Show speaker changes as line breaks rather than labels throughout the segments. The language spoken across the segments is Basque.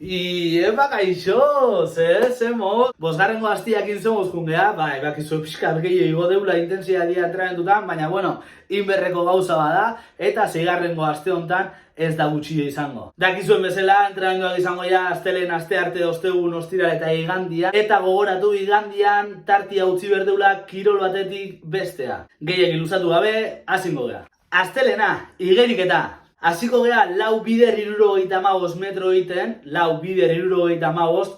Y kaixo, zemo. Bosgarrengo hastiakin zemoz jungea, bakizu pixkat gehiago igo deula intensiadia entrenamentutan, baina bueno, inberreko gauza bada, eta seigarrengo aste hontan ez da gutxi izango. Dakizuen bezala, entrenamentuak izango ja astelen astearte ostegun ostiral eta igandia, eta gogoratu igandian tartia utzi berdeula kirol batetik bestea. Gehiagin luzatu gabe, hasingo gea. Astelena, igeriketa. Hasiko gea lau bider 75 metro egiten,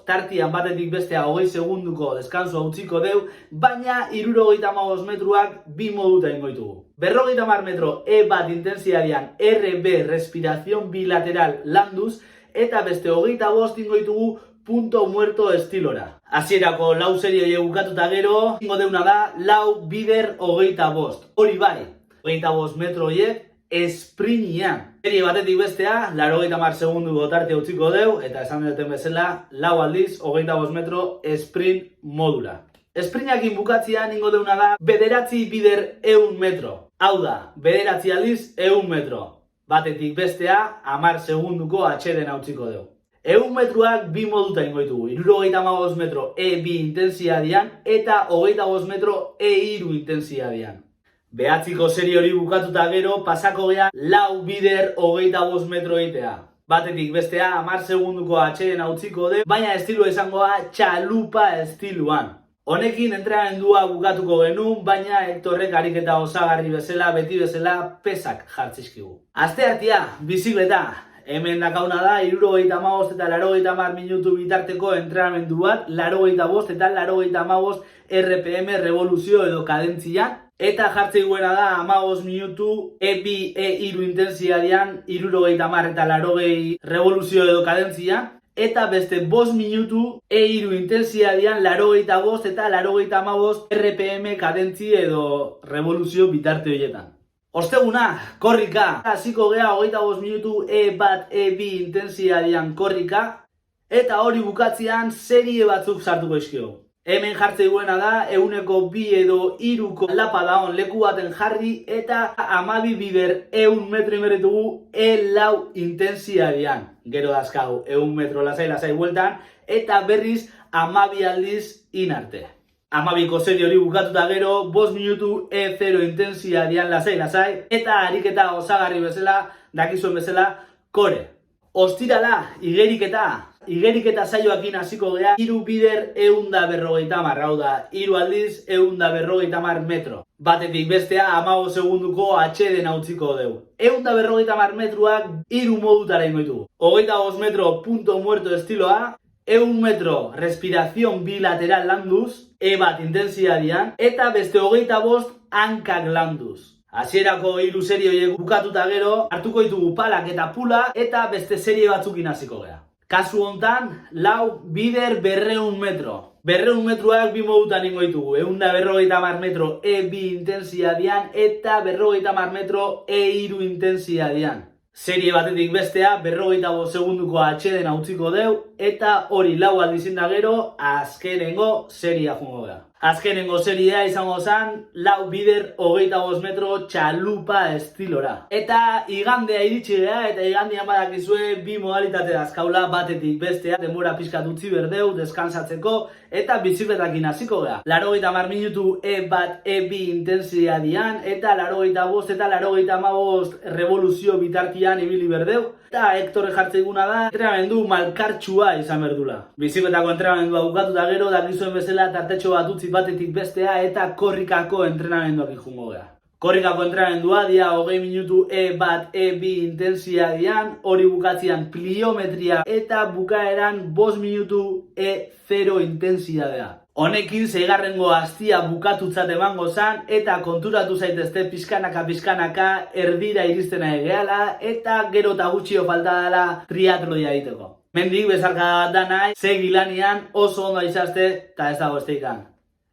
tartian batetik bestea 20 segunduko deskansoa utziko deu, baina 75 metroak bi moduta ingo ditugu. 50 metro E1 intensiadian RB respiración bilateral landuz, eta beste 25 ingo ditugu punto muerto estilora. Hasierako lau serie bukatuta gero, ingo deuna da lau bider 25. Hori bai, 25 metro horiek esprinian. Serie batetik bestea, 80 segunduko tartea utziko deu, eta esan duten bezala, lau aldiz, 25 metro sprint modula. Sprinakin bukatzean ingo deuna da, bederatzi bider 100 metro. Hau da, bederatzi aldiz 100 metro. Batetik bestea, 10 segunduko atxeden utziko deu. 100 metroak bi moduta ingo ditugu, 75 metro E2 intensiadian, eta 25 metro E3 intensiadian. Behatziko serie hori bukatuta gero, pasako gea lau bider 25 metro egitea. Batetik bestea 10 segunduko atxeden utziko de, baina estiloa izangoa txalupa estiluan. Honekin entrenamendua bukatuko genuen, baina Hektorrek ariketa osagarri bezala, beti bezala, pesak jartzizkigu. Asteartea, bizikleta. Hemen dakauna da, 75 eta 80 minutu bitarteko entrenamendu bat, 85 eta 85 RPM revoluzio edo kadentzian, eta jartzei guena da 15 minutu E2, E3 intensiadian, 70 eta 80 revoluzio edo kadentzian, eta beste 5 minutu E3 intensiadian, 85 eta 85 RPM kadentzi edo revoluzio bitarte horietan. Osteguna, korrika. Hasiko gea 25 minutu E1, E2 intensiadian korrika, eta hori bukatzean serie batzuk sartuko izkio. Hemen jartzei guena da, 102 edo 3ko lapa daon leku baten jarri, eta 12 bider 100 metro inberretugu E4 intensiadian. Gero dazkau, 100 metro lasai bueltan, eta berriz 12 aldiz inarte. 12ko serie hori bukatuta gero, 5 minutu E0 intensiadian lasai, eta ariketa osagarri bezala, dakizuen bezala, kore. Ostirala, igeriketa saioakin hasiko gea, 3 bider 150, hau da, 3 aldiz 150 metro. Batetik bestea 15 segunduko atxeden utziko deu. 150 metroak 3 modutara ingo ditugu. 25 metro punto muerto estiloa, 100 metro respiración bilateral landuz, E1 intensiadian, eta beste 25 hankak landuz. Hasierako 3 serie horiek bukatuta gero, hartuko ditugu palak eta pula, eta beste serie batzukin hasiko gea. Kasu hontan, lau bider 200 metro. 200 metroak bi modutan ingo ditugu, 150 metro E2 intensiadian, eta 150 metro E3 intensiadian. Serie batetik bestea, 45 segunduko atxeden utziko deu, eta hori lau aldizin da gero, azkenengo seria jungo da. Azkenengo seria izango zen, lau bider 25 metro txalupa estilora. Eta igandea iritsi gea, eta igandian badakizue bi modalitate dazkaula, batetik bestea, denbora pixkat utzi berdeu, deskansatzeko, eta bizikletakin hasiko gea. 80 minutu E1, E2 intensiadian, eta 85 eta 85 revoluzio bitartian ibili berdeu. Eta Hektorre jartzeiguna da, entrenamendu malkartsua izan berdula. Bizikletako entrenamendua bukatuta gero, dakizuen bezala tartetxo bat utzi batetik bestea, eta korrikako entrenamenduak jungo gea. Korrikako entrenamendua dia 20 minutu E1, E2 intensiadian, hori bukatzean pliometria, eta bukaeran 5 minutu E0 intensiadea. Honekin seigarrengo hastia bukatutzat emango zan, eta konturatu zaitezte pizkanaka erdira iristena egeala, eta gero eta gutxio falta dela triatloia egiteko. Mendik bezarka da nahi, segi lanian oso ondo izazte, eta ez dago esteikan.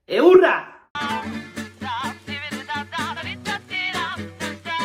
Eurra!